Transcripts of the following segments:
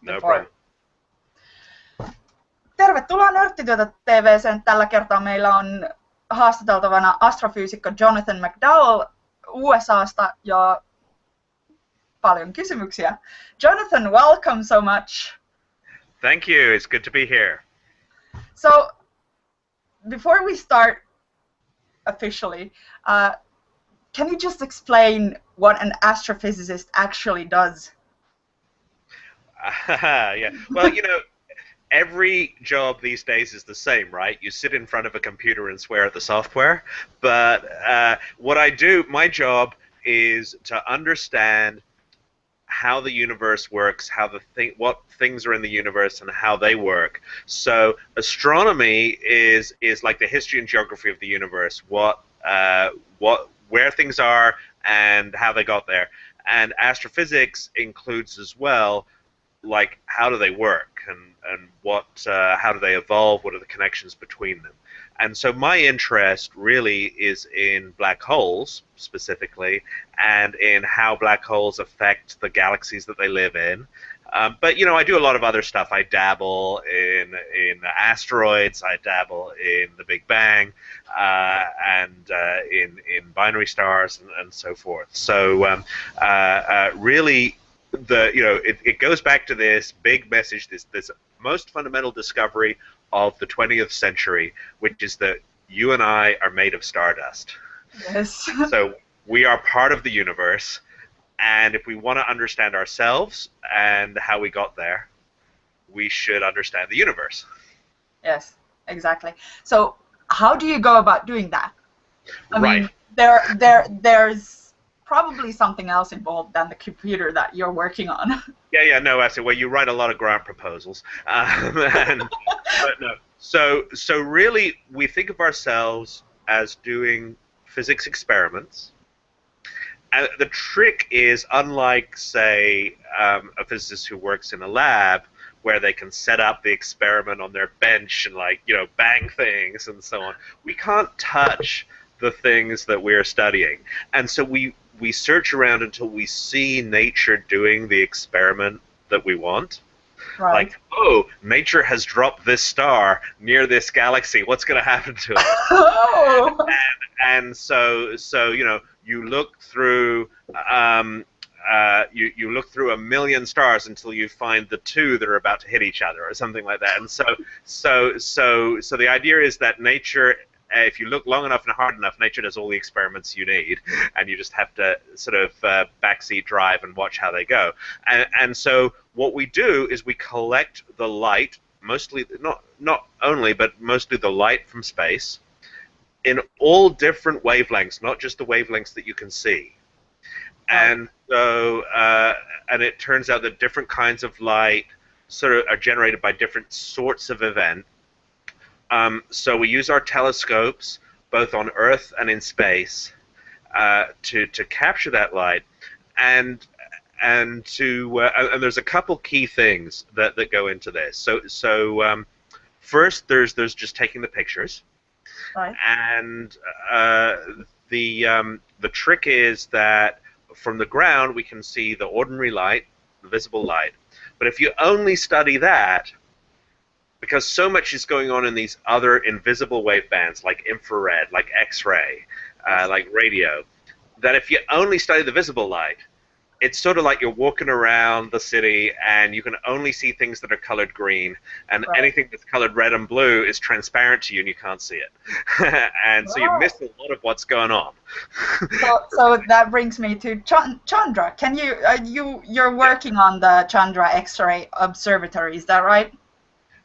No problem. Tervetuloa Nörttityötä TV:seen. Tällä kertaa meillä on haastateltavana astrofyysikko Jonathan McDowell USAsta ja paljon kysymyksiä. Jonathan, welcome so much. Thank you. It's good to be here. So, before we start officially, can you just explain what an astrophysicist actually does? Yeah. Well, you know, every job these days is the same, right? You sit in front of a computer and swear at the software. But what I do, my job is to understand how the universe works, what things are in the universe and how they work. So astronomy is like the history and geography of the universe, where things are and how they got there. And astrophysics includes as well, like, how do they work and how do they evolve, what are the connections between them. And so my interest really is in black holes specifically, and in how black holes affect the galaxies that they live in. But you know, I do a lot of other stuff. I dabble in asteroids. I dabble in the Big Bang, and in binary stars and so forth. So really, it goes back to this big message, this most fundamental discovery of the 20th century, which is that you and I are made of stardust. Yes. So we are part of the universe, and if we want to understand ourselves and how we got there, we should understand the universe. Yes, exactly. So how do you go about doing that? I mean, there's probably something else involved than the computer that you're working on. Yeah, no, actually, well, you write a lot of grant proposals, but no. So really, we think of ourselves as doing physics experiments. And the trick is, unlike, say, a physicist who works in a lab, where they can set up the experiment on their bench and, like, you know, bang things and so on, we can't touch the things that we're studying. And so we search around until we see nature doing the experiment that we want. Right. Like, oh, nature has dropped this star near this galaxy. What's going to happen to it? Oh. And so you know, you look through you look through a million stars until you find the two that are about to hit each other, or something like that. And so the idea is that nature, if you look long enough and hard enough, nature does all the experiments you need, and you just have to sort of backseat drive and watch how they go. And so what we do is we collect the light, mostly, not only, but mostly the light from space, in all different wavelengths, not just the wavelengths that you can see. And so, and it turns out that different kinds of light sort of are generated by different sorts of event. So we use our telescopes, both on Earth and in space, to capture that light, and there's a couple key things that go into this. So first, there's just taking the pictures, right. And the trick is that from the ground we can see the ordinary light, the visible light, but if you only study that, because so much is going on in these other invisible wave bands, like infrared, like X-ray, like radio, that if you only study the visible light, it's sort of like you're walking around the city and you can only see things that are colored green, and right. anything that's colored red and blue is transparent to you and you can't see it. And so you miss a lot of what's going on. So that brings me to Chandra. Can you're working on the Chandra X-ray Observatory, is that right?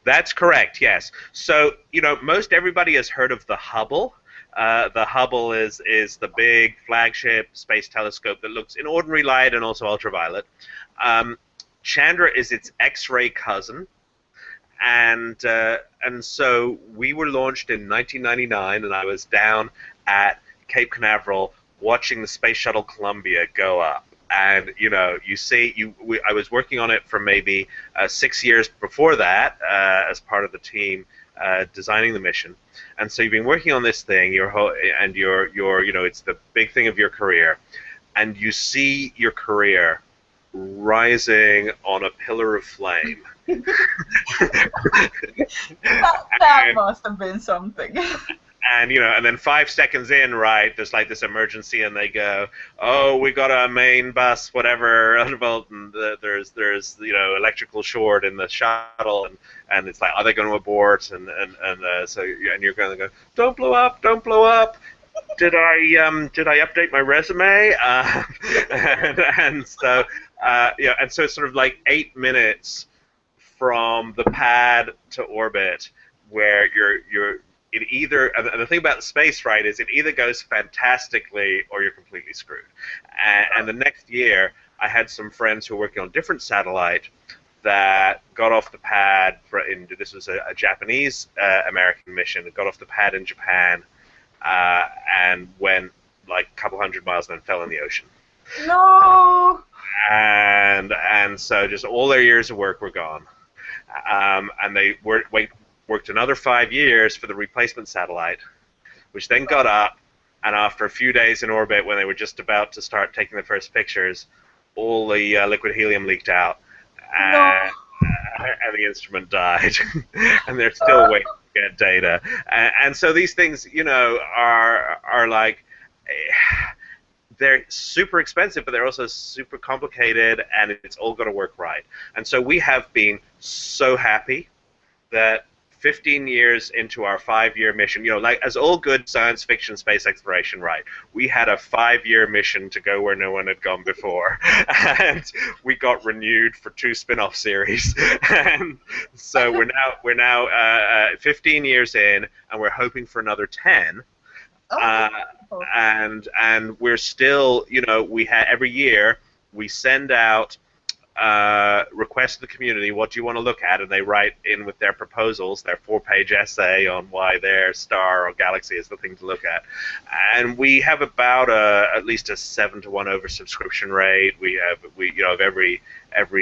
That's correct, yes. So, you know, most everybody has heard of the Hubble. The Hubble is the big flagship space telescope that looks in ordinary light and also ultraviolet. Chandra is its X-ray cousin, and so we were launched in 1999, and I was down at Cape Canaveral watching the Space Shuttle Columbia go up. And you know, I was working on it for maybe 6 years before that as part of the team designing the mission. And so you've been working on this thing, you're you know, it's the big thing of your career, and you see your career rising on a pillar of flame. That must have been something. And and then 5 seconds in, right, there's like this emergency, and they go, "Oh, we got a main bus, whatever, undervolt, and there's electrical short in the shuttle, and it's like, are they going to abort?" And you're going to go, "Don't blow up, don't blow up." Did I update my resume? And so and so it's sort of like 8 minutes from the pad to orbit, where it either, and the thing about space, right, is it either goes fantastically or you're completely screwed. And the next year, I had some friends who were working on a different satellite that got off the pad. This was a Japanese American mission. It got off the pad in Japan and went like a couple hundred miles and then fell in the ocean. No. And so just all their years of work were gone. And they worked another 5 years for the replacement satellite, which then got up, and after a few days in orbit, when they were just about to start taking the first pictures, all the liquid helium leaked out, and the instrument died, and they're still waiting to get data. And so these things, are like, they're super expensive, but they're also super complicated, and it's all got to work right. And so we have been so happy that 15 years into our 5-year mission, like as all good science fiction space exploration, right, we had a 5-year mission to go where no one had gone before, and we got renewed for 2 spin-off series. And so we're now 15 years in, and we're hoping for another 10. And we're still, every year we send out requests to the community, what do you want to look at, and they write in with their proposals, their 4-page essay on why their star or galaxy is the thing to look at. And we have about at least a 7-to-1 oversubscription rate. Of every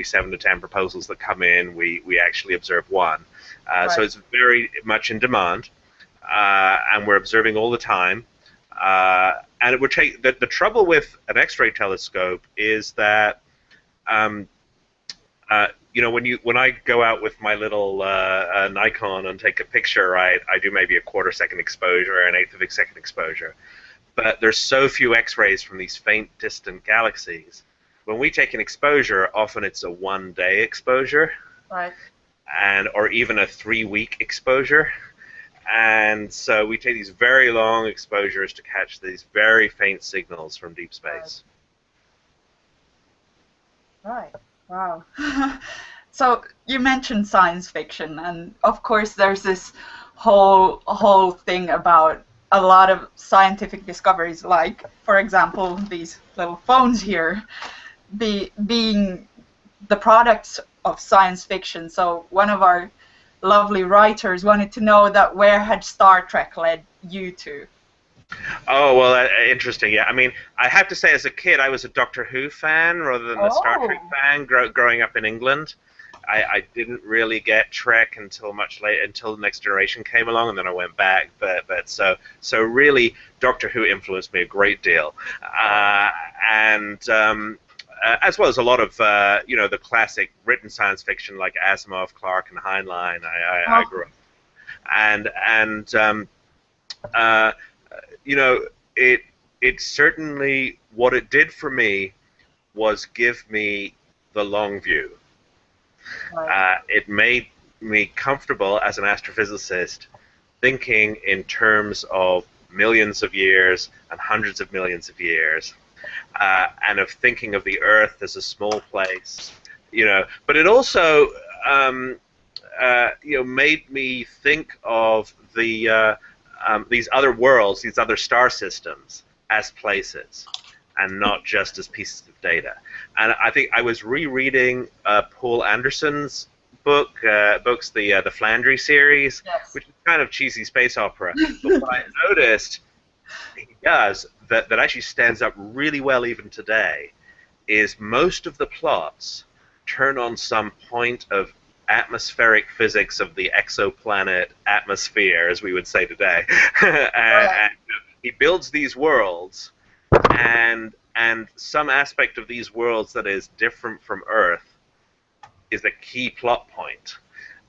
7 to 10 proposals that come in, we actually observe one. Right. So it's very much in demand, and we're observing all the time. And it would take the trouble with an X-ray telescope is that when I go out with my little Nikon and take a picture, right, I do maybe a 1/4 second exposure, an 1/8 of a second exposure. But there's so few X-rays from these faint, distant galaxies. When we take an exposure, often it's a 1-day exposure, right, or even a 3-week exposure. And so we take these very long exposures to catch these very faint signals from deep space. Right. Wow. So you mentioned science fiction, and of course there's this whole thing about a lot of scientific discoveries, like, for example, these little phones here being the products of science fiction. So one of our lovely writers wanted to know that where had Star Trek led you to? Oh, well, interesting. Yeah, I mean, I have to say, as a kid, I was a Doctor Who fan rather than a Star Trek fan. Growing up in England, I didn't really get Trek until much later, until the Next Generation came along, and then I went back. But so really, Doctor Who influenced me a great deal, as well as a lot of the classic written science fiction like Asimov, Clarke, and Heinlein. I grew up, it certainly, what it did for me was give me the long view. Right. It made me comfortable as an astrophysicist thinking in terms of millions of years and hundreds of millions of years, and of thinking of the Earth as a small place, But it also, made me think of these other worlds, these other star systems, as places, and not just as pieces of data. And I think I was rereading Paul Anderson's books, the Flandre series, yes, which is kind of cheesy space opera. But what I noticed he does that actually stands up really well even today is most of the plots turn on some point of atmospheric physics of the exoplanet atmosphere, as we would say today. And he builds these worlds, and and some aspect of these worlds that is different from Earth is a key plot point.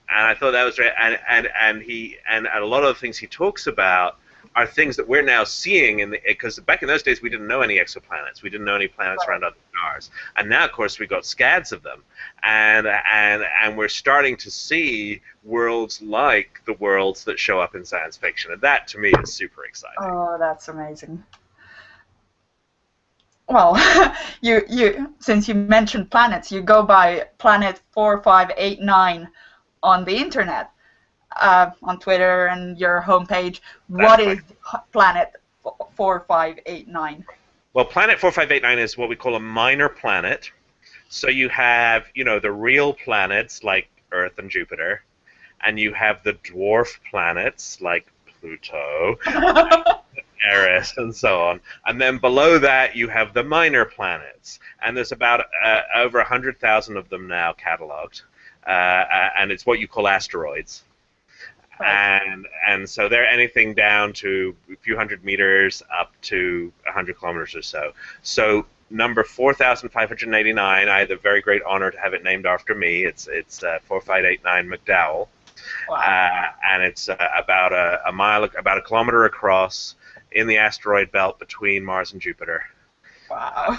And I thought that was right. And a lot of the things he talks about are things that we're now seeing because back in those days we didn't know any exoplanets, we didn't know any planets around other stars, and now of course we've got scads of them, and we're starting to see worlds like the worlds that show up in science fiction, and that to me is super exciting. Oh, that's amazing. Well, you since you mentioned planets, you go by Planet 4589 on the internet. On Twitter and your homepage. What is Planet 4589? Well, Planet 4589 is what we call a minor planet. So you have, the real planets like Earth and Jupiter, and you have the dwarf planets like Pluto, Eris, and so on. And then below that, you have the minor planets, and there's about over 100,000 of them now cataloged, and it's what you call asteroids. And so they're anything down to a few hundred meters up to 100 kilometers or so. So number 4,589, I had the very great honor to have it named after me. It's 4589 McDowell. Wow. And it's about a kilometer across in the asteroid belt between Mars and Jupiter. Wow.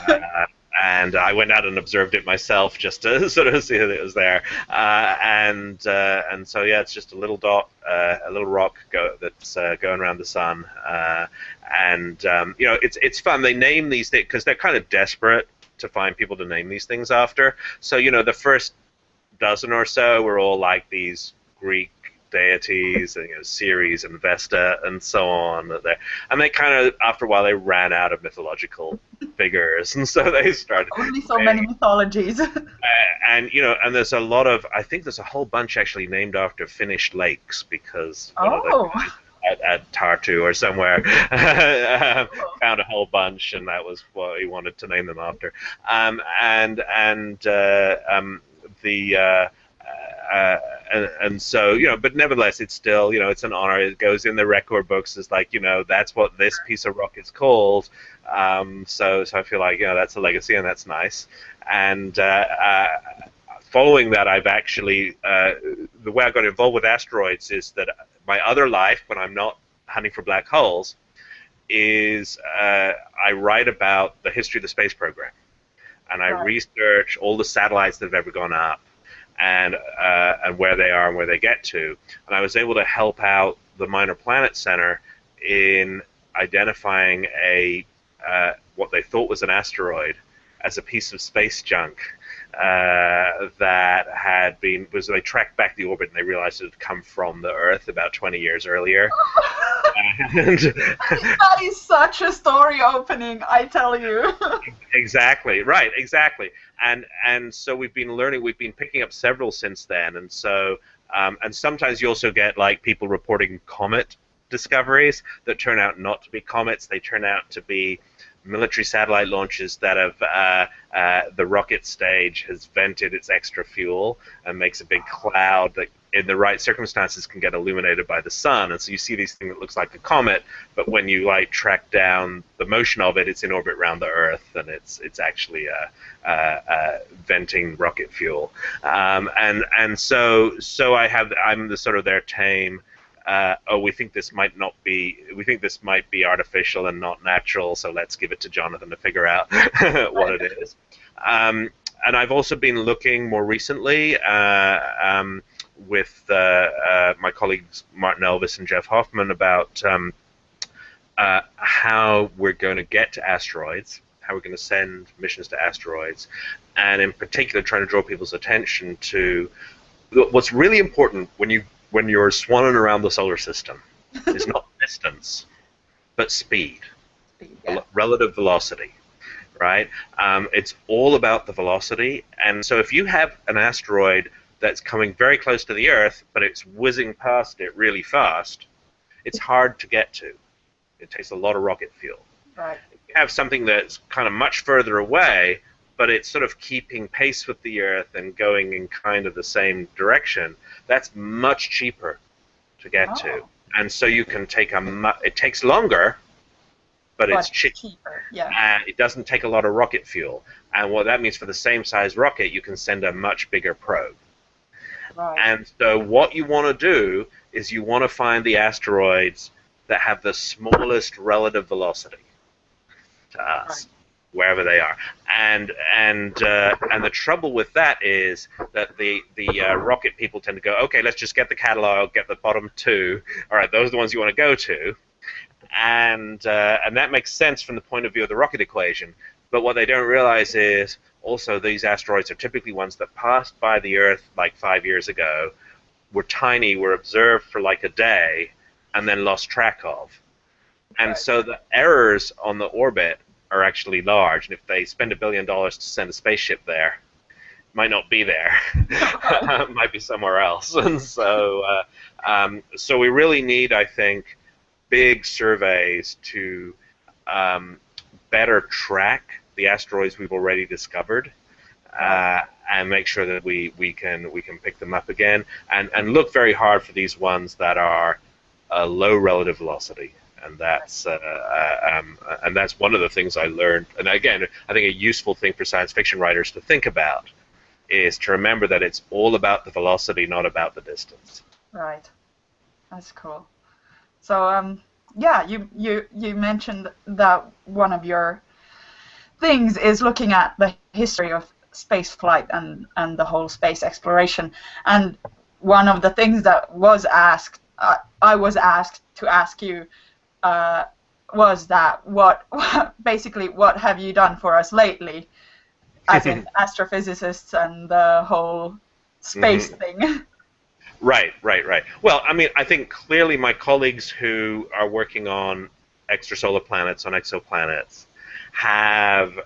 And I went out and observed it myself just to sort of see that it was there. And so yeah, it's just a little dot, a little rock that's going around the sun. It's fun. They name these things because they're kind of desperate to find people to name these things after. So the first dozen or so were all like these Greek deities, and Ceres and Vesta and so on. And they kind of, after a while, they ran out of mythological figures, and so they started. Only so many mythologies. And there's a lot of. I think there's a whole bunch actually named after Finnish lakes because. At Tartu or somewhere, found a whole bunch, and that was what he wanted to name them after. And so, but nevertheless, it's still, it's an honor. It goes in the record books as like, that's what this piece of rock is called. So I feel like, that's a legacy, and that's nice. And following that, I've actually, the way I got involved with asteroids is that my other life, when I'm not hunting for black holes, is I write about the history of the space program. And I research all the satellites that have ever gone up, and where they are and where they get to. And I was able to help out the Minor Planet Center in identifying what they thought was an asteroid as a piece of space junk that they tracked back the orbit, and they realized it had come from the Earth about 20 years earlier. That is such a story opening, I tell you. Exactly. And so we've been picking up several since then, and so and sometimes you also get like people reporting comet discoveries that turn out not to be comets. They turn out to be military satellite launches that have the rocket stage has vented its extra fuel and makes a big cloud that in the right circumstances can get illuminated by the sun, and so you see these things that looks like a comet, but when you like track down the motion of it, it's in orbit around the Earth, and it's actually venting rocket fuel, and so I'm the sort of their tame. We think this might be artificial and not natural, so let's give it to Jonathan to figure out what it is. And I've also been looking more recently with my colleagues Martin Elvis and Jeff Hoffman about how we're going to get to asteroids, how we're going to send missions to asteroids, and in particular trying to draw people's attention to what's really important when you're swanning around the solar system is not distance, but speed, relative velocity, right? It's all about the velocity, and so if you have an asteroid that's coming very close to the Earth, but it's whizzing past it really fast, it's hard to get to. It takes a lot of rocket fuel. Right. If you have something that's kind of much further away, but it's sort of keeping pace with the Earth and going in kind of the same direction, that's much cheaper to get to. And so you can take it takes longer, but But it's cheap. cheaper, yeah. And it doesn't take a lot of rocket fuel. And what that means, for the same size rocket, you can send a much bigger probe. Right. And so what you want to do is you want to find the asteroids that have the smallest relative velocity to us, Right. wherever they are. And the trouble with that is that the rocket people tend to go, okay, let's just get the catalog, get the bottom two. All right, those are the ones you want to go to. And that makes sense from the point of view of the rocket equation. But what they don't realize is also these asteroids are typically ones that passed by the Earth like 5 years ago, were tiny, were observed for like a day, and then lost track of. And Right. so the errors on the orbit are actually large. And if they spend $1 billion to send a spaceship there, it might not be there. It might be somewhere else. And so, so we really need, I think, big surveys to better track the asteroids we've already discovered, and make sure that we can pick them up again, and look very hard for these ones that are low relative velocity. And that's one of the things I learned. And again, I think a useful thing for science fiction writers to think about is to remember that it's all about the velocity, not about the distance. Right. That's cool. So yeah, you mentioned that one of your things is looking at the history of space flight and the whole space exploration. And one of the things that was asked, I was asked to ask you, was that basically what have you done for us lately, as in astrophysicists and the whole space thing. Right. Well, I mean, I think clearly my colleagues who are working on extrasolar planets, on exoplanets, have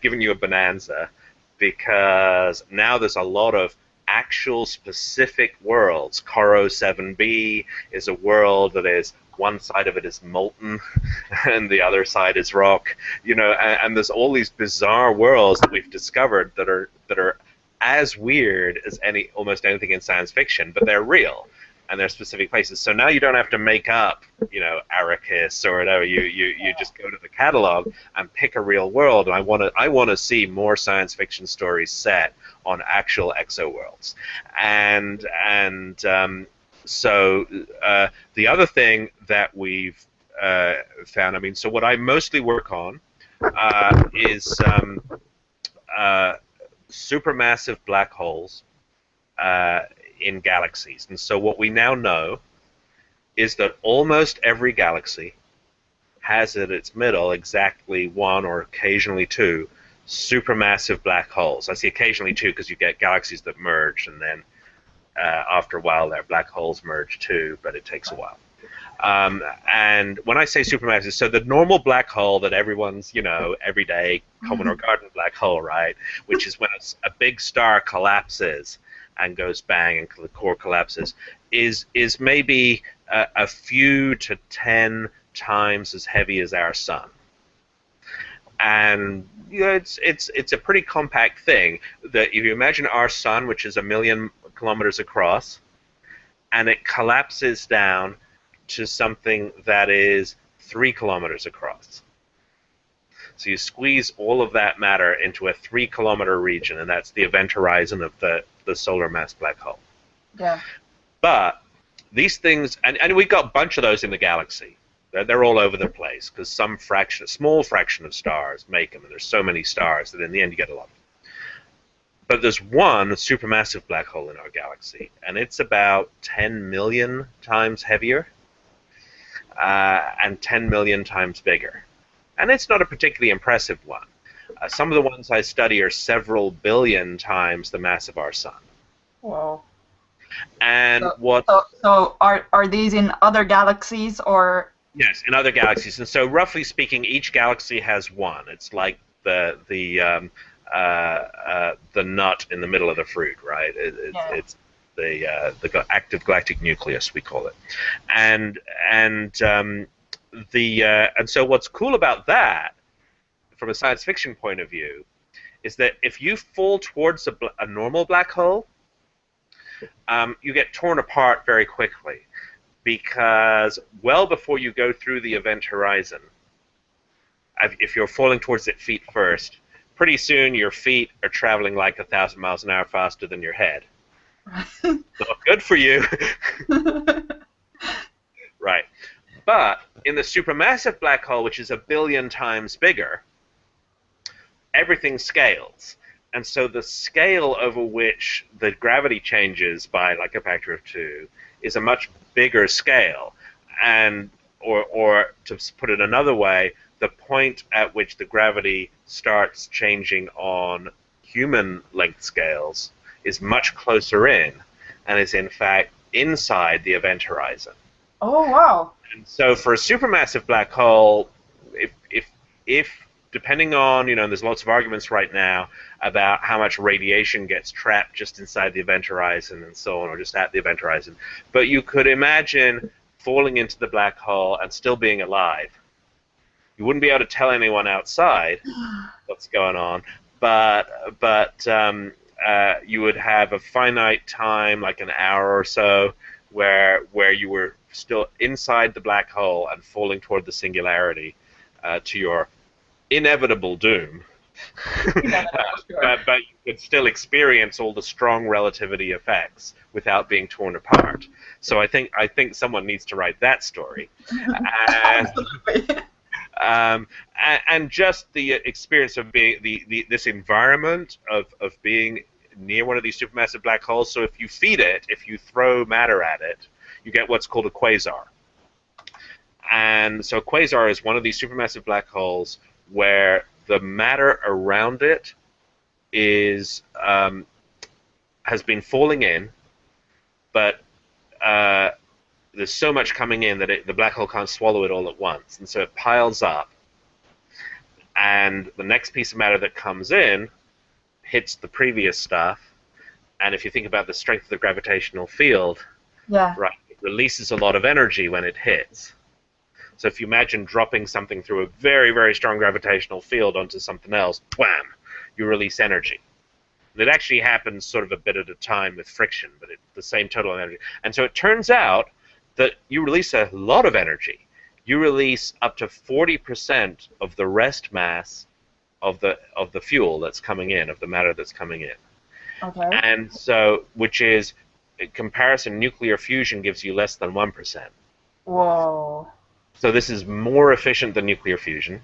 given you a bonanza, because now there's a lot of actual specific worlds. Coro 7b is a world that is, one side of it is molten and the other side is rock, and there's all these bizarre worlds that we've discovered that are as weird as almost anything in science fiction, but they're real, and they're specific places. So now you don't have to make up, Arrakis or whatever. You just go to the catalog and pick a real world. And I want to see more science fiction stories set on actual exoworlds. So the other thing that we've found, I mean, so what I mostly work on is supermassive black holes in galaxies. And so what we now know is that almost every galaxy has at its middle exactly one or occasionally two supermassive black holes. I say occasionally two because you get galaxies that merge, and then after a while their black holes merge too, but it takes a while. And when I say supermassive, so the normal black hole that everyone's, everyday common or garden black hole, right, which is when a big star collapses and goes bang and the core collapses, is maybe a few to 10 times as heavy as our sun. And it's a pretty compact thing. That if you imagine our sun, which is 1 million kilometers across, and it collapses down to something that is 3 kilometers across. So you squeeze all of that matter into a 3-kilometer region, and that's the event horizon of the solar mass black hole. Yeah. But these things, and we've got a bunch of those in the galaxy. They're all over the place, because some fraction, a small fraction of stars make them, and there's so many stars that in the end you get a lot. But there's one supermassive black hole in our galaxy, and it's about 10 million times heavier and 10 million times bigger. And it's not a particularly impressive one. Some of the ones I study are several billion times the mass of our sun. Whoa. And so are these in other galaxies, or? Yes, in other galaxies. And so roughly speaking, each galaxy has one. It's like the nut in the middle of the fruit, right? It's the active galactic nucleus, we call it. And so what's cool about that, from a science fiction point of view, is that if you fall towards a normal black hole, you get torn apart very quickly, because well before you go through the event horizon, if you're falling towards it feet first, pretty soon your feet are traveling like 1,000 miles an hour faster than your head. Not good for you. Right. But in the supermassive black hole, which is 1 billion times bigger, everything scales. And so the scale over which the gravity changes by like a factor of 2 is a much bigger scale. And or to put it another way, the point at which the gravity starts changing on human length scales is much closer in, and is in fact inside the event horizon. Oh, wow. And so for a supermassive black hole, if depending on, and there's lots of arguments right now about how much radiation gets trapped just inside the event horizon and so on, or just at the event horizon. But you could imagine falling into the black hole and still being alive. You wouldn't be able to tell anyone outside what's going on, but you would have a finite time, like an hour or so, where you were still inside the black hole and falling toward the singularity to your inevitable doom. But you could still experience all the strong relativity effects without being torn apart. So I think someone needs to write that story. And just the experience of being this environment of being near one of these supermassive black holes. So if you feed it, if you throw matter at it, you get what's called a quasar. And so quasar is one of these supermassive black holes where the matter around it is has been falling in, but there's so much coming in that the black hole can't swallow it all at once, and so it piles up. And the next piece of matter that comes in hits the previous stuff, and if you think about the strength of the gravitational field, right, it releases a lot of energy when it hits. So if you imagine dropping something through a very, very strong gravitational field onto something else, wham, you release energy. And it actually happens sort of a bit at a time with friction, but the same total energy. And so it turns out that you release a lot of energy. You release up to 40% of the rest mass of the fuel that's coming in, of the matter that's coming in. Okay. And so, which is, in comparison, nuclear fusion gives you less than 1%. Whoa. So this is more efficient than nuclear fusion.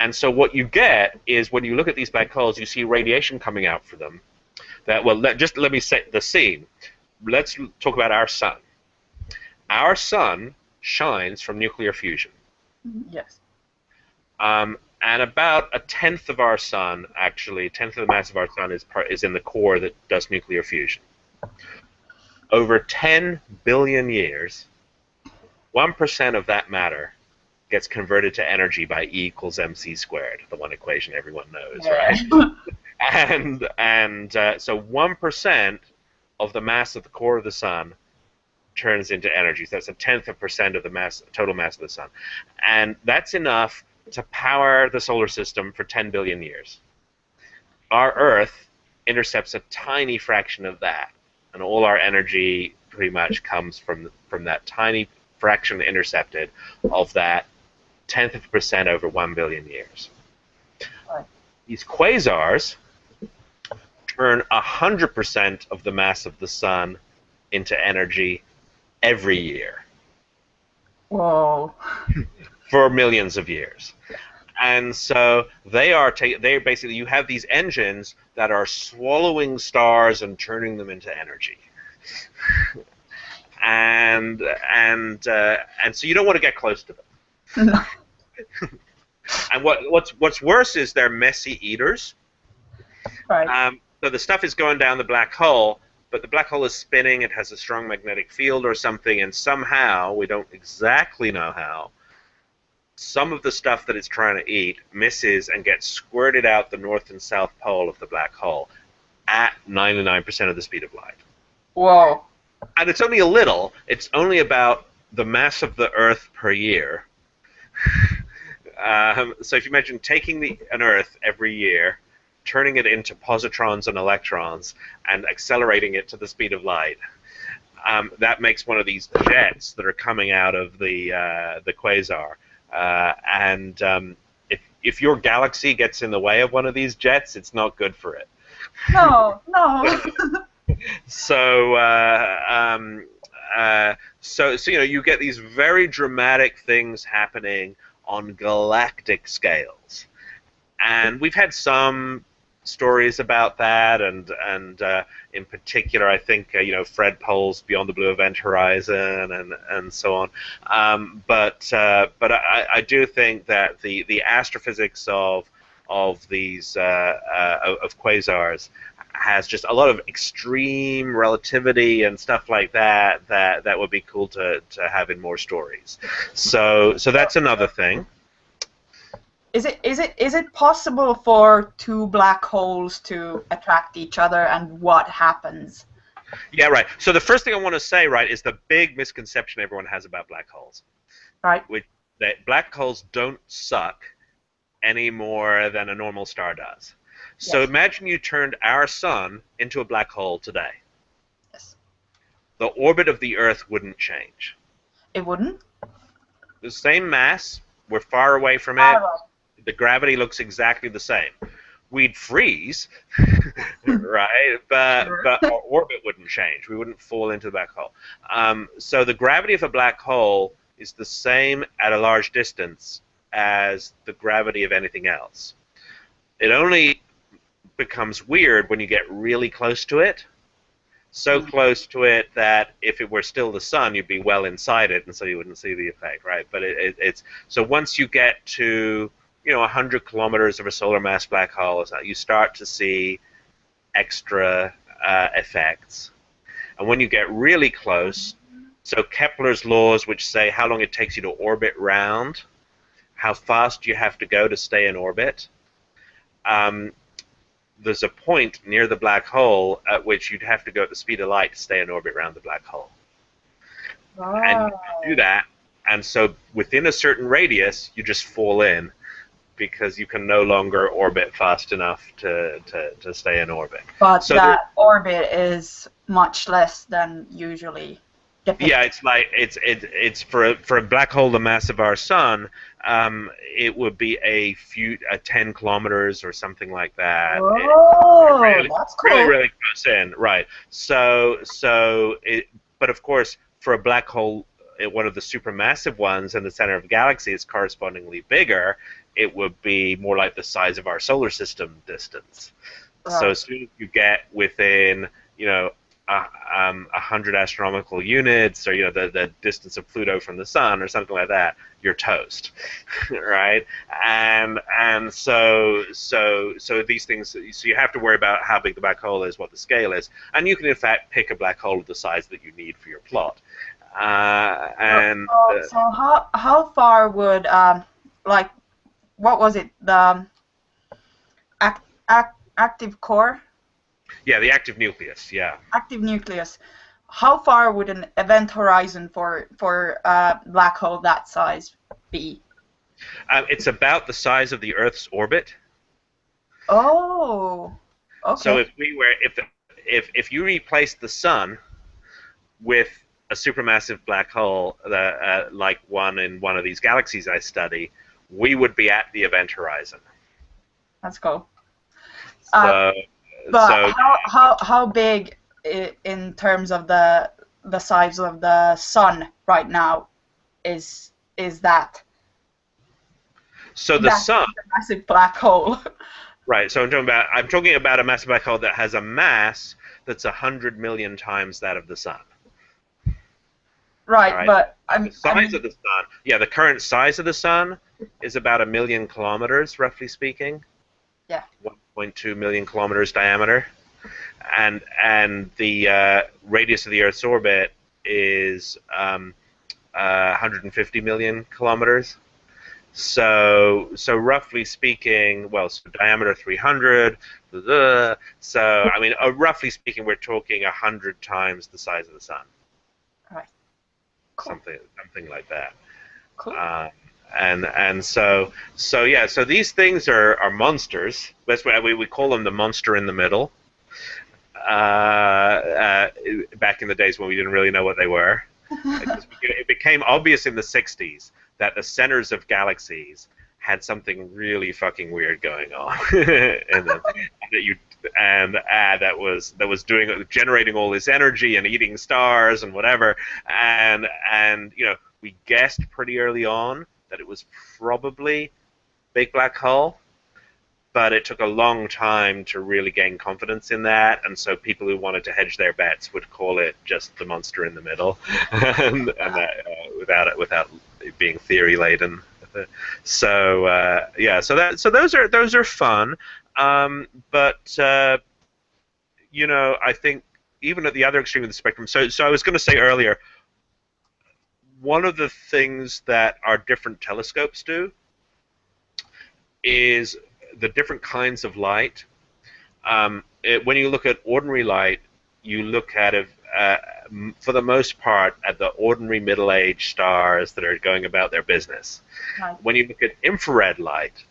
And so what you get is, when you look at these black holes, you see radiation coming out from them. Just let me set the scene. Let's talk about our sun. Our sun shines from nuclear fusion. Yes. And about 1/10 of our sun, actually, 1/10 of the mass of our sun is in the core that does nuclear fusion. Over 10 billion years, 1% of that matter gets converted to energy by E = mc², the one equation everyone knows, right? And so 1% of the mass of the core of the sun turns into energy. So that's 1/10% of the total mass of the sun. And that's enough to power the solar system for 10 billion years. Our Earth intercepts a tiny fraction of that, and all our energy pretty much comes from that tiny fraction intercepted of that 1/10 of a percent over 1 billion years. Right. These quasars turn 100% of the mass of the sun into energy every year. Whoa. For millions of years. And so they basically, you have these engines that are swallowing stars and turning them into energy. And so you don't want to get close to them. No. And what's worse is they're messy eaters. Right. So the stuff is going down the black hole, but the black hole is spinning. It has a strong magnetic field or something, and somehow, we don't exactly know how, some of the stuff that it's trying to eat misses and gets squirted out the north and south pole of the black hole at 99% of the speed of light. Whoa. And it's only a little. It's only about the mass of the Earth per year. So if you imagine taking an Earth every year, turning it into positrons and electrons, and accelerating it to the speed of light, that makes one of these jets that are coming out of the quasar and if your galaxy gets in the way of one of these jets, it's not good for it. No, no. So, so you get these very dramatic things happening on galactic scales, and we've had some stories about that, and in particular, I think Fred Pohl's Beyond the Blue Event Horizon, and so on. But I do think that the astrophysics of these of quasars has just a lot of extreme relativity and stuff like that would be cool to have in more stories. So that's another thing. Is it possible for two black holes to attract each other, and what happens? Yeah, right. So the first thing I want to say, right, is the big misconception everyone has about black holes. Right. That black holes don't suck any more than a normal star does. So Yes. imagine you turned our sun into a black hole today. Yes. The orbit of the Earth wouldn't change. It wouldn't? The same mass, we're far away from it. Right. The gravity looks exactly the same. We'd freeze, right? But our orbit wouldn't change. We wouldn't fall into the black hole. So the gravity of a black hole is the same at a large distance as the gravity of anything else. It only becomes weird when you get really close to it. So close to it that if it were still the sun, you'd be well inside it, and so you wouldn't see the effect, right? But it's so once you get to 100 kilometers of a solar mass black hole, you start to see extra effects. And when you get really close, so Kepler's laws, which say how long it takes you to orbit round, how fast you have to go to stay in orbit, there's a point near the black hole at which you'd have to go at the speed of light to stay in orbit around the black hole. Wow. And you can do that, and so within a certain radius, you just fall in, because you can no longer orbit fast enough to stay in orbit. But so that orbit is much less than usually depicted. Yeah, it's like it's for a black hole the mass of our sun, it would be a 10 kilometers or something like that. Oh, that's cool. Really close in, right? But of course, for a black hole, one of the supermassive ones in the center of the galaxy is correspondingly bigger. It would be more like the size of our solar system distance. Right. So as soon as you get within, 100 astronomical units, or the distance of Pluto from the sun, or something like that, you're toast, right? And so these things. So you have to worry about how big the black hole is, what the scale is, and you can in fact pick a black hole of the size that you need for your plot. So how far would what was it, the active core? Yeah, the active nucleus. Yeah. Active nucleus. How far would an event horizon for a black hole that size be? It's about the size of the Earth's orbit. Oh. Okay. So if you replace the sun with a supermassive black hole, like one in one of these galaxies I study, we would be at the event horizon. That's cool. But how big in terms of the size of the sun right now is that? So the sun, a massive black hole. Right. So I'm talking about a massive black hole that has a mass that's 100 million times that of the sun. Right, but the size of the sun. Yeah, the current size of the sun is about 1 million kilometers, roughly speaking. Yeah. 1.2 million kilometers diameter, and the radius of the Earth's orbit is 150 million kilometers. So roughly speaking, so diameter 300. So I mean, roughly speaking, we're talking 100 times the size of the sun. Right. Cool. Something like that. Cool. And so these things are monsters. That's why we call them the monster in the middle. Back in the days when we didn't really know what they were, it became obvious in the '60s that the centers of galaxies had something really fucking weird going on, and that was generating all this energy and eating stars and whatever, and we guessed pretty early on that it was probably big black hole, but it took a long time to really gain confidence in that, and so people who wanted to hedge their bets would call it just the monster in the middle, and that, without it being theory laden. So so those are fun, but I think even at the other extreme of the spectrum. So I was going to say earlier, one of the things that our different telescopes do is the different kinds of light. When you look at ordinary light, you look at it, for the most part, at the ordinary middle-aged stars that are going about their business. Right. When you look at infrared light,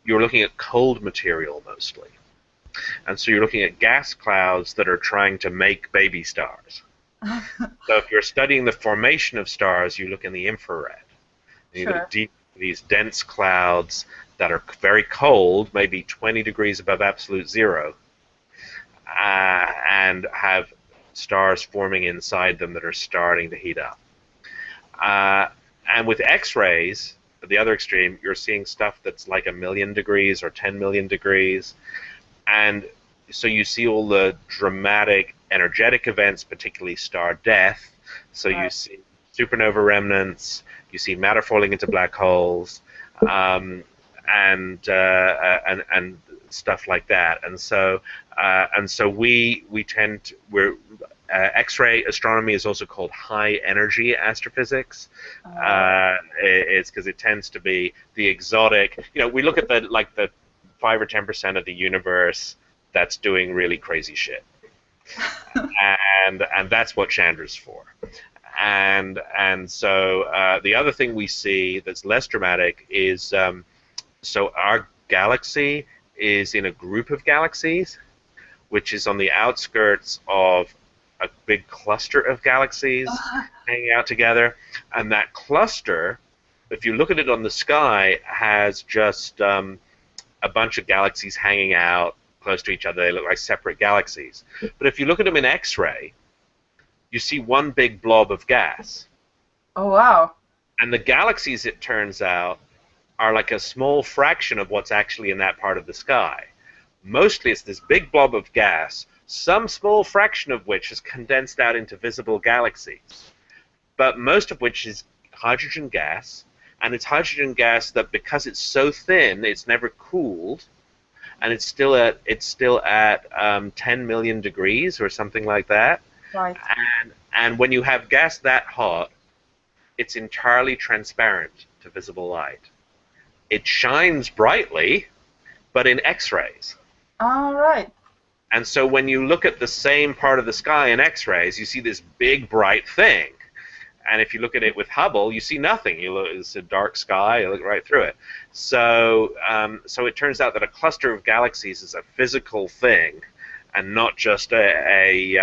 you're looking at cold material mostly. And so you're looking at gas clouds that are trying to make baby stars. So if you're studying the formation of stars, you look in the infrared. You Sure. look deep these dense clouds that are very cold, maybe 20 degrees above absolute zero, and have stars forming inside them that are starting to heat up. And with X-rays, at the other extreme, you're seeing stuff that's like 1,000,000 degrees or 10 million degrees. And so you see all the dramatic energetic events, particularly star death. So you see supernova remnants, you see matter falling into black holes, and stuff like that. And so we tend to, X-ray astronomy is also called high energy astrophysics. It's because it tends to be the exotic. We look at the 5 or 10% of the universe that's doing really crazy shit, and that's what Chandra's for. And so the other thing we see that's less dramatic is so our galaxy is in a group of galaxies, which is on the outskirts of a big cluster of galaxies hanging out together. And that cluster, if you look at it on the sky, has just a bunch of galaxies hanging out close to each other. They look like separate galaxies. But if you look at them in X-ray, you see one big blob of gas. Oh, wow. And the galaxies, it turns out, are like a small fraction of what's actually in that part of the sky. Mostly it's this big blob of gas, some small fraction of which is condensed out into visible galaxies, but most of which is hydrogen gas, and it's hydrogen gas that, because it's so thin, it's never cooled, and it's still at 10 million degrees or something like that. Right. And when you have gas that hot, it's entirely transparent to visible light. It shines brightly, but in X-rays. All right. And so when you look at the same part of the sky in X-rays, you see this big bright thing. And if you look at it with Hubble, you see nothing. It's a dark sky. You look right through it. So it turns out that a cluster of galaxies is a physical thing, and not just galaxies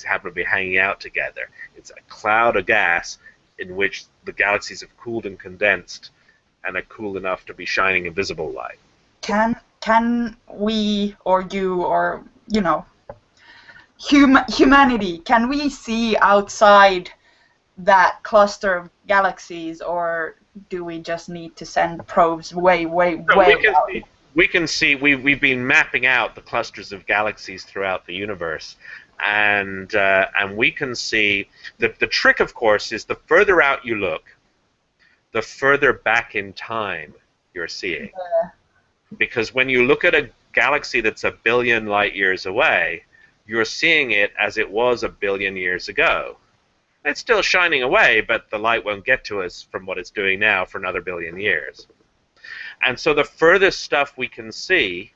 happen to be hanging out together. It's a cloud of gas in which the galaxies have cooled and condensed, and are cool enough to be shining in visible light. Can we, or you, or humanity, can we see outside that cluster of galaxies, or do we just need to send probes way out? We can see. We've been mapping out the clusters of galaxies throughout the universe, and we can see. The trick, of course, is the further out you look, the further back in time you're seeing. Yeah. Because when you look at a galaxy that's 1 billion light years away, you're seeing it as it was 1 billion years ago. It's still shining away, but the light won't get to us from what it's doing now for another 1 billion years. And so the furthest stuff we can see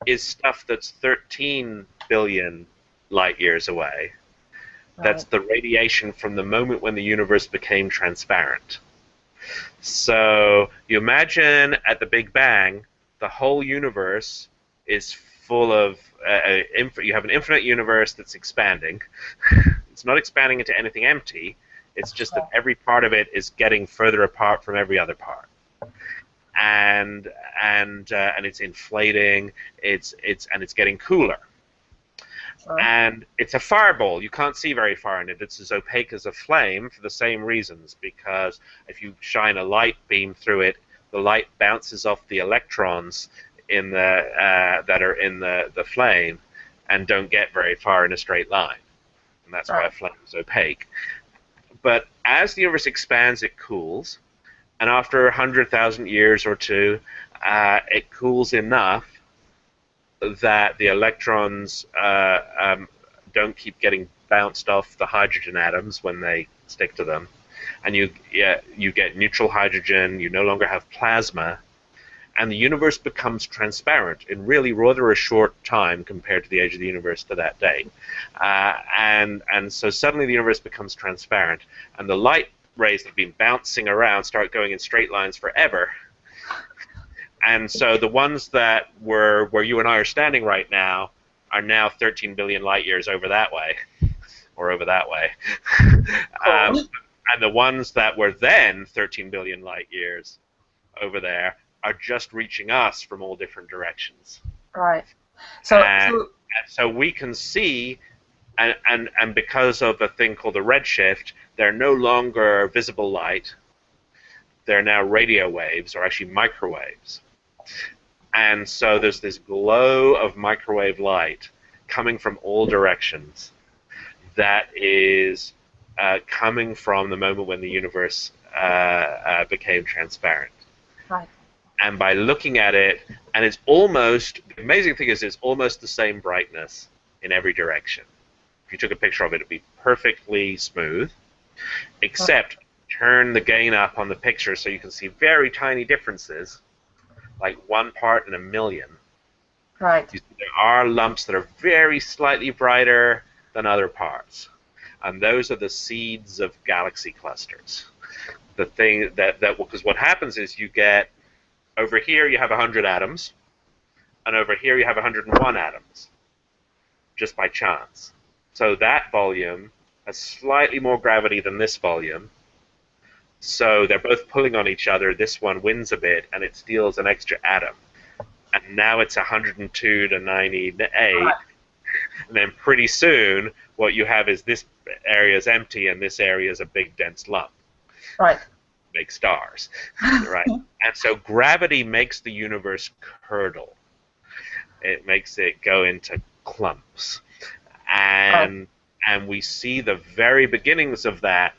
is stuff that's 13 billion light years away. Right. That's the radiation from the moment when the universe became transparent. So you imagine at the Big Bang, the whole universe is full of, you have an infinite universe that's expanding. It's not expanding into anything empty. It's just that every part of it is getting further apart from every other part. And it's inflating. It's getting cooler. And it's a fireball. You can't see very far in it. It's as opaque as a flame for the same reasons, because if you shine a light beam through it, the light bounces off the electrons in the that are in the flame and don't get very far in a straight line. And that's why a flame is opaque. But as the universe expands, it cools. And after 100,000 years or two, it cools enough that the electrons don't keep getting bounced off the hydrogen atoms when they stick to them, and you get neutral hydrogen. You no longer have plasma, and the universe becomes transparent in really rather a short time compared to the age of the universe to that day. And so suddenly the universe becomes transparent, and the light rays that have been bouncing around start going in straight lines forever. And so the ones that were where you and I are standing right now are now 13 billion light years over that way, or over that way. And the ones that were then 13 billion light years over there are just reaching us from all different directions. Right. So we can see, and because of a thing called the redshift, they're no longer visible light. They're now radio waves, or actually microwaves. And so there's this glow of microwave light coming from all directions that is coming from the moment when the universe became transparent. Right. And by looking at it, and it's almost, the amazing thing is it's almost the same brightness in every direction. If you took a picture of it, it'd be perfectly smooth, except turn the gain up on the picture so you can see very tiny differences, like 1 part in a million. Right. There are lumps that are very slightly brighter than other parts, and those are the seeds of galaxy clusters. The thing because what happens is you get, over here you have 100 atoms, and over here you have 101 atoms, just by chance. So that volume has slightly more gravity than this volume. So they're both pulling on each other. This one wins a bit, and it steals an extra atom. And now it's 102 to 98. And then pretty soon, what you have is this area is empty, and this area is a big, dense lump. Right. Big stars. Right. And so gravity makes the universe curdle. It makes it go into clumps. And we see the very beginnings of that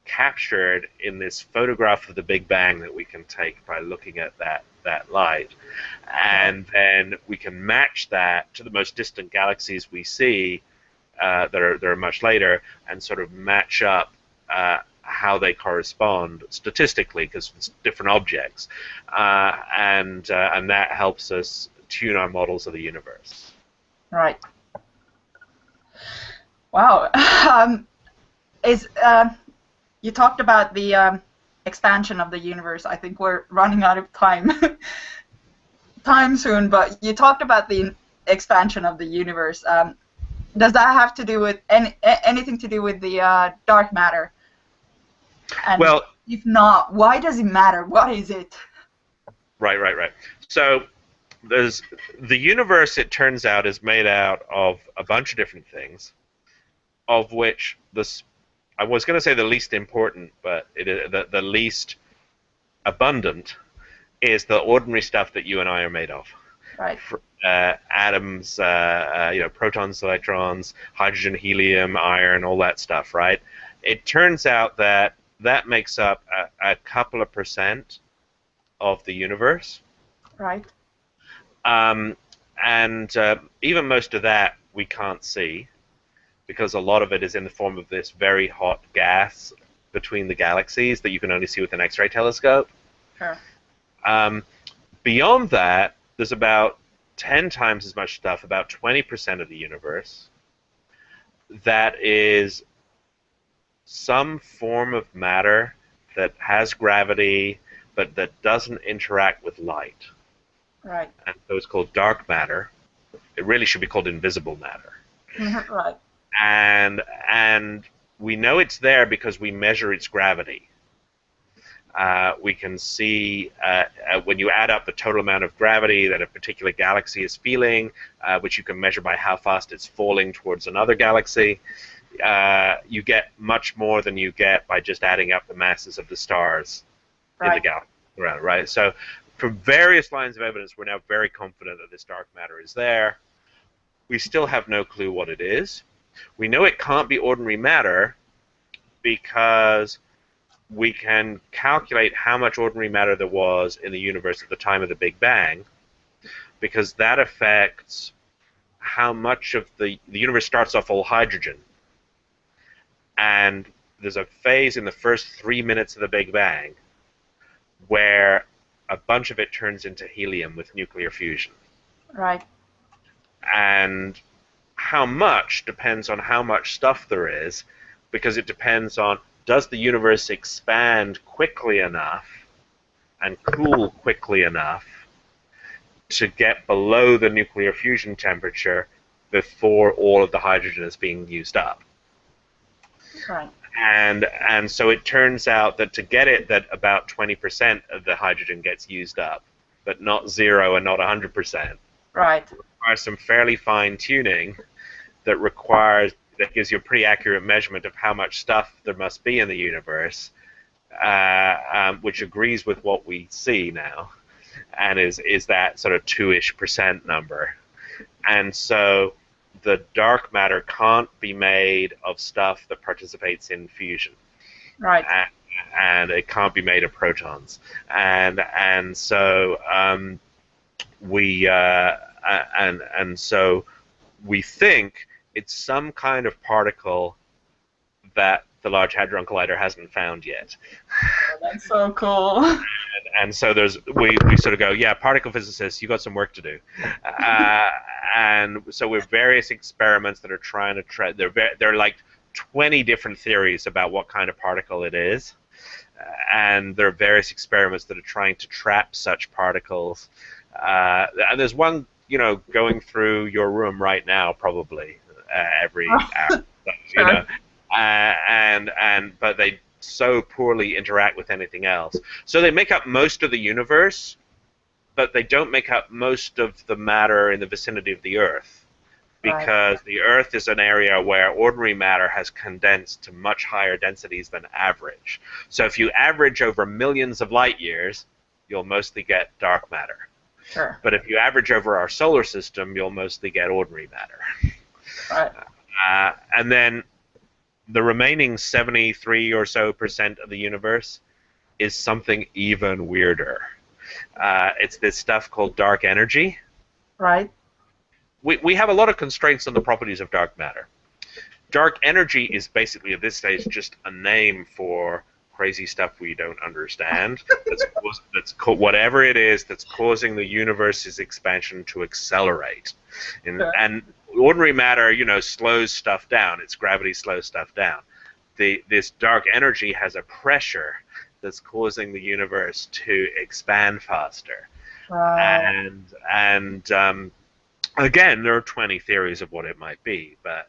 captured in this photograph of the Big Bang that we can take by looking at that light. And then we can match that to the most distant galaxies we see that are much later, and sort of match up how they correspond statistically, because it's different objects. And that helps us tune our models of the universe. Right. Wow. You talked about the expansion of the universe. I think we're running out of time soon, but you talked about the expansion of the universe. Does that have to do with anything to do with the dark matter? And well, if not, why does it matter? What is it? Right. So there's the universe, it turns out, is made out of a bunch of different things, of which I was going to say the least important, but the least abundant is the ordinary stuff that you and I are made of. Right. Atoms, protons, electrons, hydrogen, helium, iron, all that stuff, right? It turns out that makes up a couple of % of the universe. Right. And even most of that we can't see, because a lot of it is in the form of this very hot gas between the galaxies that you can only see with an X-ray telescope. Sure. Beyond that, there's about 10 times as much stuff, about 20% of the universe, that is some form of matter that has gravity, but that doesn't interact with light. Right. And so it's called dark matter. It really should be called invisible matter. Right. And we know it's there because we measure its gravity. We can see when you add up the total amount of gravity that a particular galaxy is feeling, which you can measure by how fast it's falling towards another galaxy, you get much more than you get by just adding up the masses of the stars in the galaxy around, right? So from various lines of evidence, we're now very confident that this dark matter is there. We still have no clue what it is. We know it can't be ordinary matter because we can calculate how much ordinary matter there was in the universe at the time of the Big Bang, because that affects how much of the universe starts off all hydrogen. And there's a phase in the first 3 minutes of the Big Bang where a bunch of it turns into helium with nuclear fusion. Right. And how much depends on how much stuff there is, because it depends on, does the universe expand quickly enough and cool quickly enough to get below the nuclear fusion temperature before all of the hydrogen is being used up? Right. And so it turns out that to get it, that about 20% of the hydrogen gets used up, but not 0 and not 100%. Right. Requires some fairly fine tuning that gives you a pretty accurate measurement of how much stuff there must be in the universe, which agrees with what we see now, and is that sort of 2-ish% number. And so the dark matter can't be made of stuff that participates in fusion. Right. And it can't be made of protons. And so so we think it's some kind of particle that the Large Hadron Collider hasn't found yet. Oh, that's so cool. And so we sort of go, yeah, particle physicists, you got some work to do. And so we have various experiments that are trying to there are like 20 different theories about what kind of particle it is. And there are various experiments that are trying to trap such particles. And there's one, going through your room right now, probably every hour, Sure. but they so poorly interact with anything else. So they make up most of the universe, but they don't make up most of the matter in the vicinity of the Earth, because the Earth is an area where ordinary matter has condensed to much higher densities than average. So if you average over millions of light years, you'll mostly get dark matter. Sure. But if you average over our solar system, you'll mostly get ordinary matter. Right. And then the remaining 73 or so % of the universe is something even weirder. It's this stuff called dark energy. Right. We have a lot of constraints on the properties of dark matter. Dark energy is basically, at this stage, just a name for crazy stuff we don't understand. Whatever it is that's causing the universe's expansion to accelerate. And ordinary matter, slows stuff down. Its gravity slows stuff down. This dark energy has a pressure that's causing the universe to expand faster. Right. And again, there are 20 theories of what it might be, but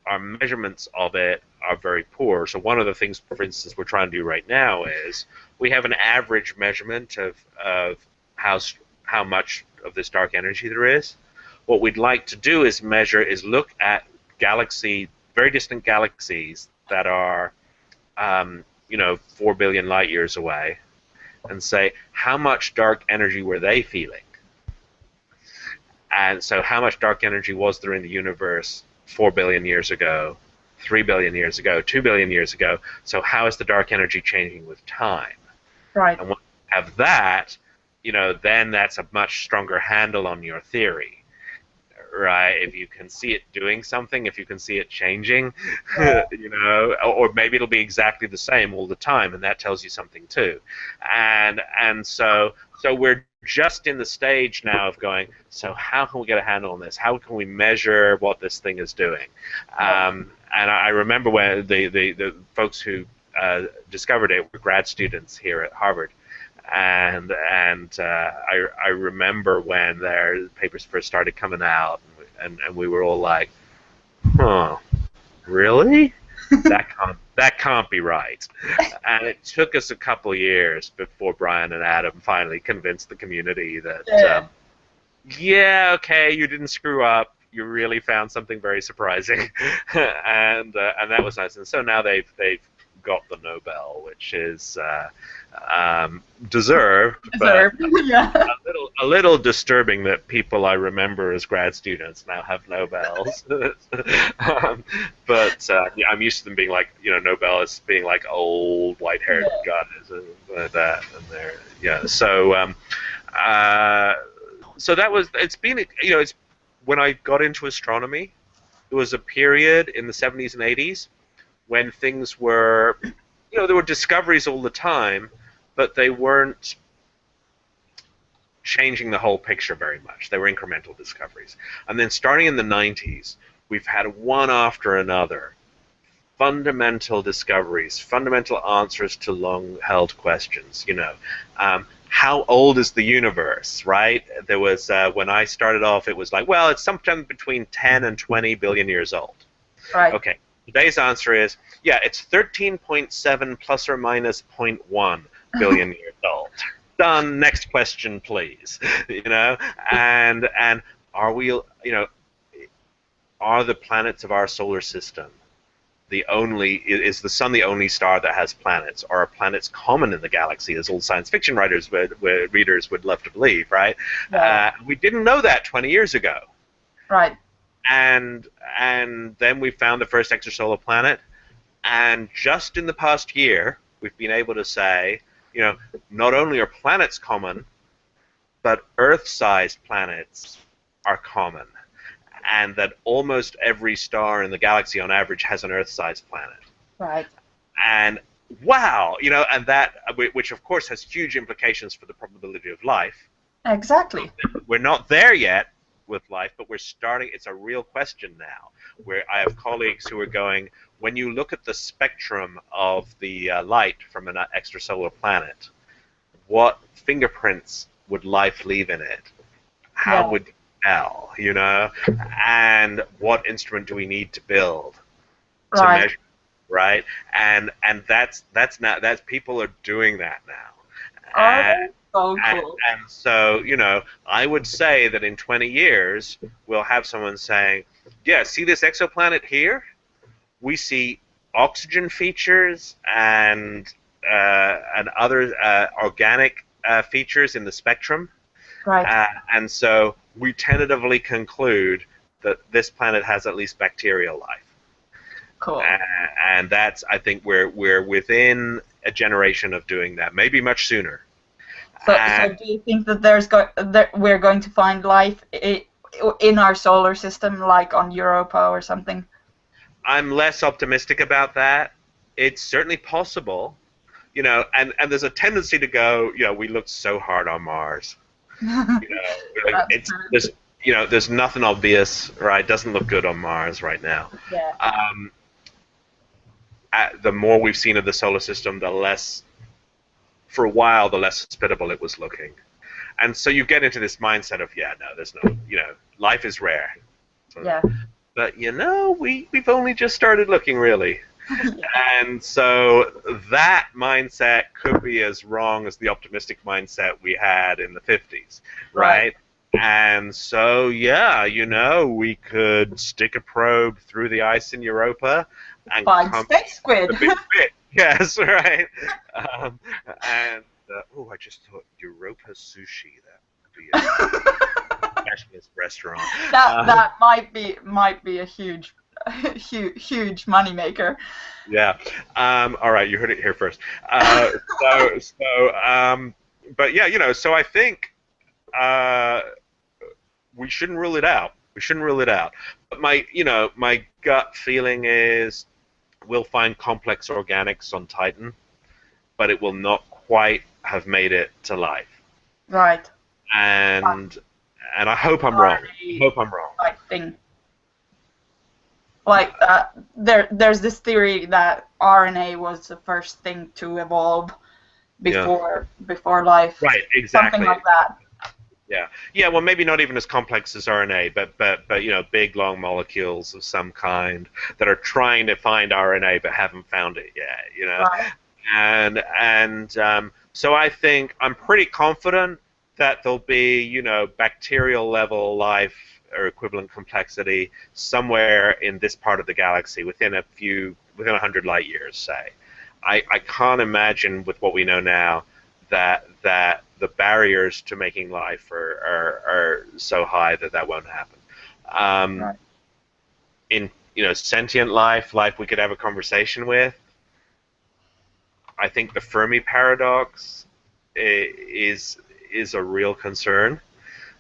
our measurements of it are very poor. So one of the things, for instance, we're trying to do right now is we have an average measurement of how much of this dark energy there is. What we'd like to do is look at very distant galaxies that are 4 billion light years away, and say, how much dark energy were they feeling? And so how much dark energy was there in the universe 4 billion years ago, 3 billion years ago, 2 billion years ago? So how is the dark energy changing with time? Right. And once you have that, then that's a much stronger handle on your theory. Right, if you can see it doing something, if you can see it changing, or maybe it'll be exactly the same all the time, and that tells you something too. And so we're just in the stage now of going, so how can we get a handle on this? How can we measure what this thing is doing? And I remember when the folks who discovered it were grad students here at Harvard. And I remember when their papers first started coming out, and we were all like, huh, really? that can't be right. And it took us a couple years before Brian and Adam finally convinced the community that, Yeah. yeah, okay, you didn't screw up. You really found something very surprising, and that was nice. And so now they've got the Nobel, which is deserved, but Deserved. Yeah. a little disturbing that people I remember as grad students now have Nobels. But yeah, I'm used to them being like, Nobel as being like old white-haired guys and like that, and they're so that was. It's been it's when I got into astronomy, there was a period in the 70s and 80s when things were, there were discoveries all the time, but they weren't changing the whole picture very much. They were incremental discoveries. And then starting in the 90s, we've had one after another fundamental discoveries, fundamental answers to long-held questions. How old is the universe, right? There was, when I started off, it was like, well, it's sometime between 10 and 20 billion years old. Right. Okay. Today's answer is, yeah, it's 13.7 plus or minus 0.1 billion years old. Done. Next question, please. And are we, are the planets of our solar system is the sun the only star that has planets? Or are planets common in the galaxy, as old science fiction readers would love to believe, right? Yeah. We didn't know that 20 years ago. Right. And then we found the first extrasolar planet, and just in the past year, we've been able to say, not only are planets common, but Earth-sized planets are common, and that almost every star in the galaxy, on average, has an Earth-sized planet. Right. And wow, and that, which of course has huge implications for the probability of life. Exactly. We're not there yet with life, but we're starting. It's a real question now, where I have colleagues who are going, when you look at the spectrum of the light from an extrasolar planet, what fingerprints would life leave in it? How would you tell, and what instrument do we need to build to measure, right? And that's people are doing that now. So cool. And so, I would say that in 20 years, we'll have someone saying, yeah, see this exoplanet here? We see oxygen features and other organic features in the spectrum. Right. And so we tentatively conclude that this planet has at least bacterial life. Cool. And that's, I think, we're within a generation of doing that, maybe much sooner. So do you think that we're going to find life in our solar system, like on Europa or something? I'm less optimistic about that. It's certainly possible, and there's a tendency to go, we looked so hard on Mars. There's nothing obvious, right? It doesn't look good on Mars right now. Yeah. The more we've seen of the solar system, the less, for a while, the less hospitable it was looking. And so you get into this mindset of, there's no, life is rare. So, yeah. But, we've only just started looking, really. And so that mindset could be as wrong as the optimistic mindset we had in the 50s, right? And so, we could stick a probe through the ice in Europa and find space squid. A big bit. Yes, right. I just thought Europa sushi. That would be a specialist restaurant. That might be a huge moneymaker. Yeah. All right, you heard it here first. But yeah, so I think we shouldn't rule it out. But my gut feeling is we'll find complex organics on Titan, but it will not quite have made it to life. Right. And I hope I'm wrong. I think. Like there's this theory that RNA was the first thing to evolve before life. Right, exactly. Something like that. Yeah, yeah. Well, maybe not even as complex as RNA, but you know, big long molecules of some kind that are trying to find RNA but haven't found it yet. You know, Right. and so I think I'm pretty confident that there'll be, you know, bacterial level life or equivalent complexity somewhere in this part of the galaxy within 100 light years, say. I can't imagine with what we know now that the barriers to making life are so high that that won't happen. Um, Right. in, you know, sentient life we could have a conversation with. I think the Fermi paradox is a real concern,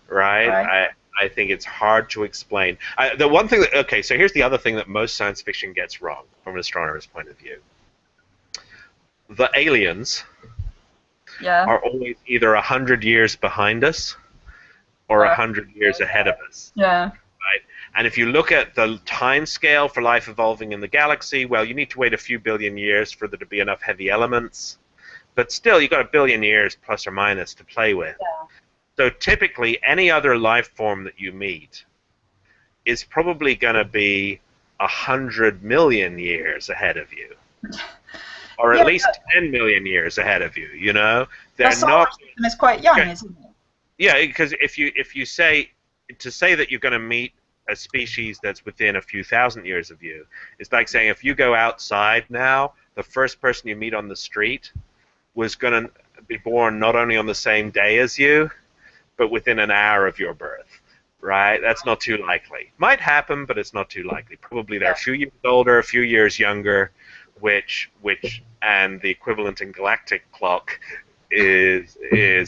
right? Right. I think it's hard to explain. The one thing that, okay, so here's the other thing that most science fiction gets wrong from an astronomer's point of view. The aliens Yeah. are always either 100 years behind us or Or 100 years ahead of us. yeah. Right? And if you look at the time scale for life evolving in the galaxy, well, you need to wait a few billion years for there to be enough heavy elements. But still, you've got a billion years plus or minus to play with. Yeah. So typically, any other life form that you meet is probably going to be 100 million years ahead of you, or at Yeah. least 10 million years ahead of you. You know, The they're solar not. system is quite young, Okay, isn't it? yeah, because if you say to say that you're going to meet a species that's within a few thousand years of you, it's like saying if you go outside now, the first person you meet on the street was going to be born not only on the same day as you, but within an hour of your birth, right? That's not too likely. Might happen, but it's not too likely. Probably they're a few years older, a few years younger, which and the equivalent in galactic clock is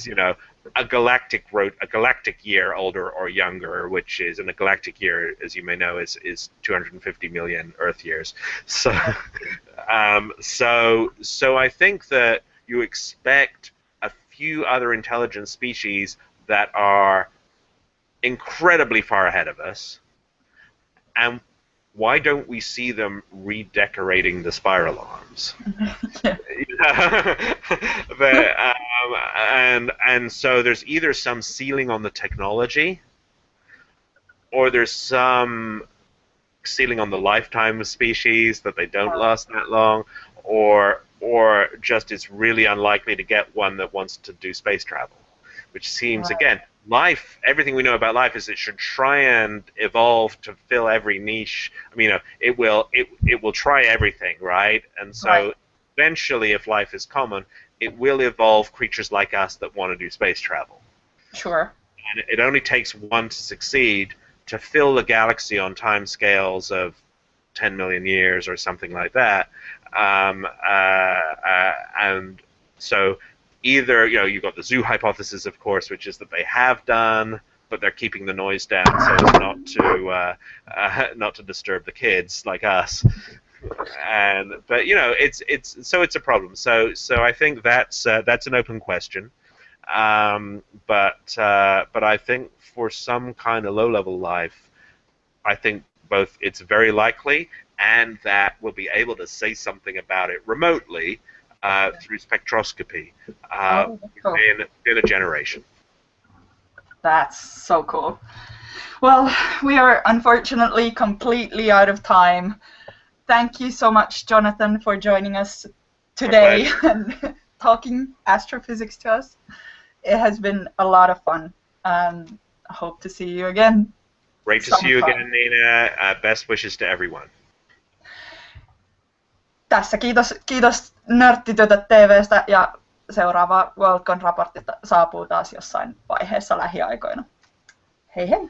you know a galactic year older or younger, which is in a galactic year, as you may know, is 250 million Earth years. So so I think that you expect a few other intelligent species that are incredibly far ahead of us, and why don't we see them redecorating the spiral arms? Yeah. And so there's either some ceiling on the technology, or there's some ceiling on the lifetime of species that they don't last that long, or just it's really unlikely to get one that wants to do space travel, which seems again life. Everything we know about life is it should try and evolve to fill every niche. I mean, you know, it will try everything, right? And so eventually, if life is common, it will evolve creatures like us that want to do space travel. Sure. And it only takes one to succeed to fill the galaxy on time scales of 10 million years or something like that. And so either, you know, you've got the zoo hypothesis, of course, which is that they have done, but they're keeping the noise down so as not to disturb the kids like us. But you know, it's a problem. So I think that's an open question. But I think for some kind of low-level life, I think both it's very likely and that we'll be able to say something about it remotely through spectroscopy within a generation. That's so cool. Well, we are unfortunately completely out of time. Thank you so much, Jonathan, for joining us today and talking astrophysics to us. It has been a lot of fun, and I hope to see you again. Great to see you again, Nina. Best wishes to everyone. Tässä kiitos Nörttitytöt TV:stä, ja seuraava Worldcon-raportti saapuu taas jossain vaiheessa lähiaikoina. Hei hei!